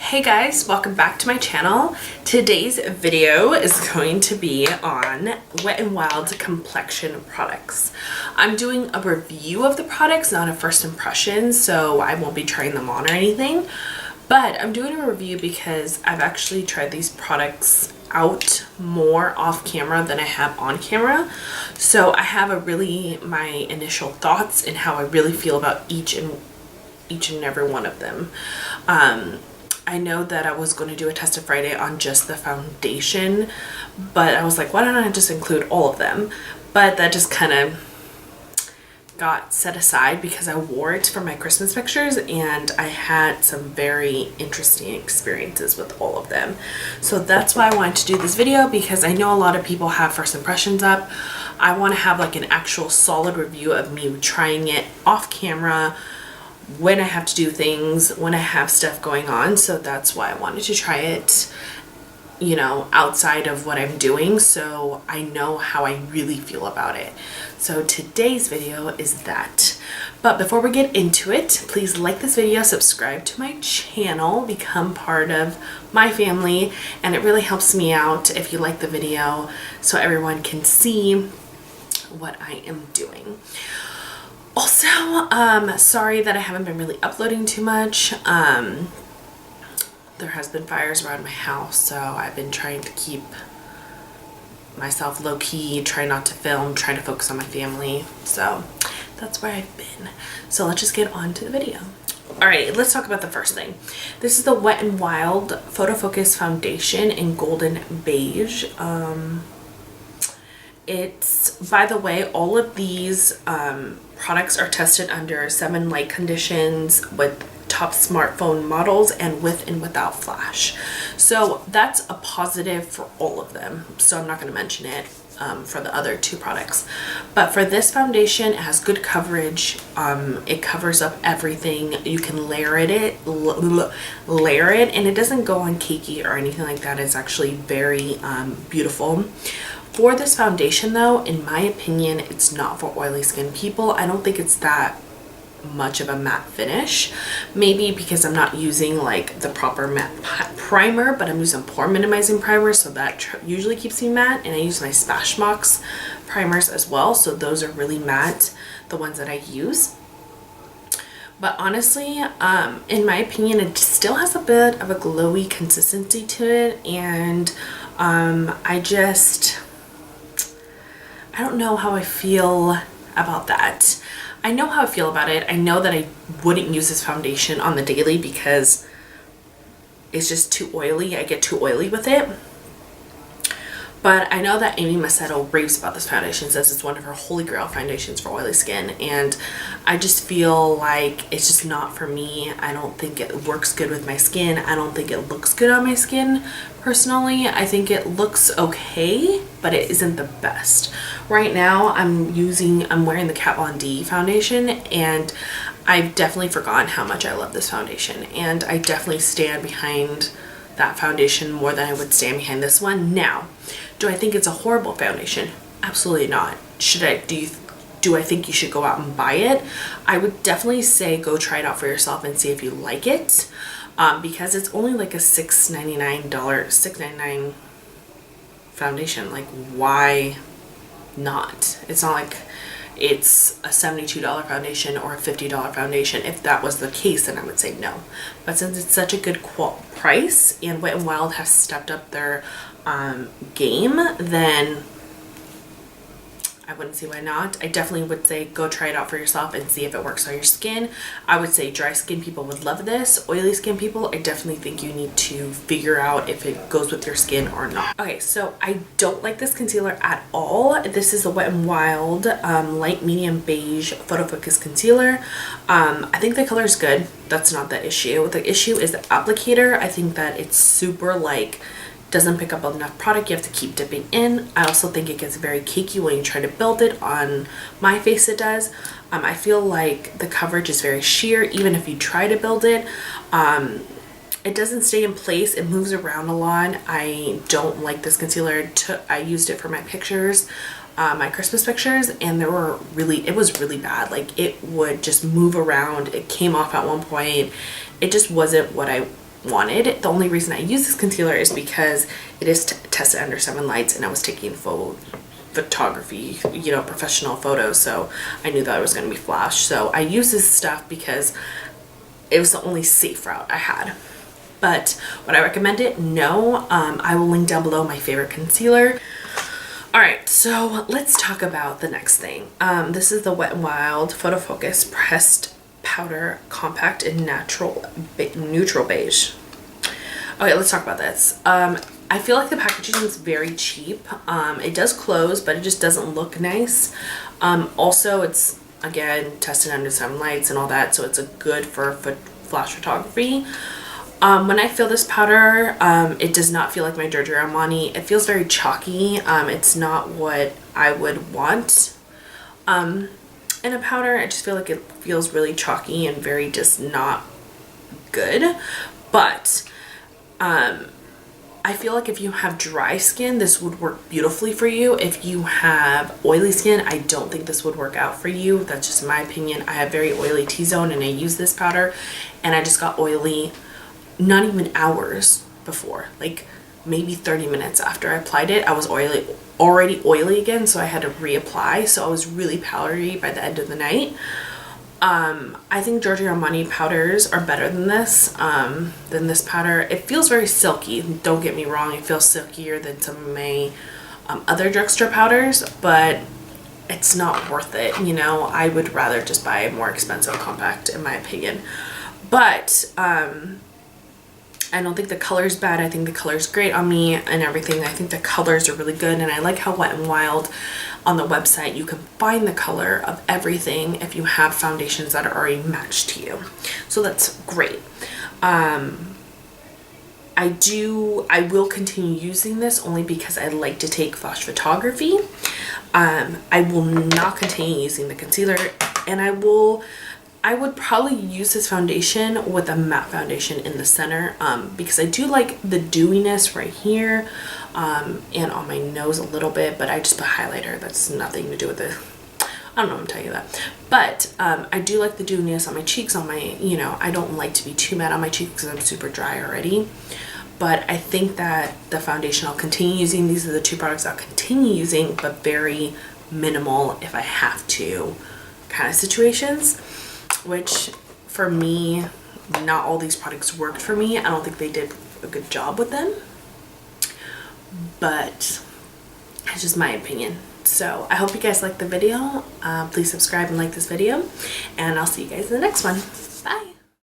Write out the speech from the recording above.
Hey guys, welcome back to my channel. Today's video is going to be on Wet n Wild's Complexion products. I'm doing a review of the products, not a first impression, so I won't be trying them on or anything. But I'm doing a review because I've actually tried these products out more off camera than I have on camera. So I have my initial thoughts and how I really feel about each and every one of them. I know that I was going to do a test of Friday on just the foundation, but I was like, why don't I just include all of them? But that just kind of got set aside because I wore it for my Christmas pictures and I had some very interesting experiences with all of them. So that's why I wanted to do this video, because I know a lot of people have first impressions up. I want to have like an actual solid review of me trying it off camera, when I have to do things, when I have stuff going on. So that's why I wanted to try it, you know, outside of what I'm doing, so I know how I really feel about it. So today's video is that. But before we get into it, please like this video, subscribe to my channel, become part of my family, and it really helps me out if you like the video so everyone can see what I am doing. Also, sorry that I haven't been really uploading too much. There has been fires around my house, so I've been trying to keep myself low-key, try not to film, try to focus on my family. So that's where I've been. So let's just get on to the video. Alright, let's talk about the first thing. This is the Wet n Wild Photo Focus Foundation in Golden Beige. It's, by the way, all of these products are tested under 7 light conditions with top smartphone models and with and without flash. So that's a positive for all of them. So I'm not going to mention it for the other 2 products. But for this foundation, it has good coverage. It covers up everything. You can layer it, and it doesn't go on cakey or anything like that. It's actually very beautiful. For this foundation though, in my opinion, it's not for oily skin people. I don't think it's that much of a matte finish. Maybe because I'm not using like the proper matte primer, but I'm using pore minimizing primer, so that usually keeps me matte. And I use my Smashbox primers as well, so those are really matte, the ones that I use. But honestly, in my opinion, it still has a bit of a glowy consistency to it, and I don't know how I feel about that. I know how I feel about it. I know that I wouldn't use this foundation on the daily because it's just too oily. I get too oily with it. But I know that Amy Macedo raves about this foundation, says it's one of her holy grail foundations for oily skin, and I just feel like it's just not for me. I don't think it works good with my skin. I don't think it looks good on my skin personally. I think it looks okay, but it isn't the best. Right now I'm wearing the Kat Von D foundation, and I've definitely forgotten how much I love this foundation, and I definitely stand behind that foundation more than I would stand behind this one. Now, do I think it's a horrible foundation? Absolutely not. Do I think you should go out and buy it? I would definitely say go try it out for yourself and see if you like it, because it's only like a $6.99 foundation. Like, why not? It's not like it's a $72 foundation or a $50 foundation. If that was the case, then I would say no. But since it's such a good price and Wet n Wild has stepped up their game, then I wouldn't see why not. I definitely would say go try it out for yourself and see if it works on your skin. I would say dry skin people would love this. Oily skin people, I definitely think you need to figure out if it goes with your skin or not. Okay, so I don't like this concealer at all. This is the Wet n Wild Light Medium Beige Photo Focus Concealer. I think the color is good. That's not the issue. The issue is the applicator. I think that it's super like doesn't pick up enough product. You have to keep dipping in. I also think it gets very cakey when you try to build it. On my face it does. I feel like the coverage is very sheer even if you try to build it. It doesn't stay in place. It moves around a lot. I don't like this concealer. I used it for my pictures, my Christmas pictures, and it was really bad. Like, it would just move around. It came off at one point. It just wasn't what I wanted. The only reason I use this concealer is because it is tested under 7 lights, and I was taking photography, you know, professional photos, so I knew that it was going to be flash. So I use this stuff because it was the only safe route I had. But would I recommend it? No. I will link down below my favorite concealer. Alright, so let's talk about the next thing. This is the Wet n Wild Photo Focus Pressed Powder Compact in Neutral Beige. Okay, let's talk about this. I feel like the packaging is very cheap. It does close, but it just doesn't look nice. Also, it's, again, tested under 7 lights and all that, so it's good for flash photography. When I feel this powder, it does not feel like my Giorgio Armani. It feels very chalky. It's not what I would want in a powder. I just feel like it feels really chalky and very just not good. But I feel like if you have dry skin, this would work beautifully for you. If you have oily skin, I don't think this would work out for you. That's just my opinion. I have very oily T-zone, and I use this powder, and I just got oily not even hours before, like maybe 30 minutes after I applied it. I was already oily again, so I had to reapply. So I was really powdery by the end of the night. I think Giorgio Armani powders are better than this powder. It feels very silky. Don't get me wrong, it feels silkier than some of my other drugstore powders, but it's not worth it. You know, I would rather just buy a more expensive compact, in my opinion. But I don't think the color's bad. I think the color's great on me and everything. I think the colors are really good, and I like how Wet n Wild on the website, you can find the color of everything if you have foundations that are already matched to you. So that's great. I will continue using this only because I like to take flash photography. I will not continue using the concealer, and I would probably use this foundation with a matte foundation in the center, because I do like the dewiness right here and on my nose a little bit, but I just put highlighter. That's nothing to do with it. I don't know, I'm telling you that. But I do like the dewiness on my cheeks, on my, you know, I don't like to be too matte on my cheeks because I'm super dry already. But I think that the foundation I'll continue using. These are the 2 products I'll continue using, but very minimal if I have to kind of situations. Which for me, not all these products worked for me. I don't think they did a good job with them, but it's just my opinion. So I hope you guys liked the video. Please subscribe and like this video, and I'll see you guys in the next one.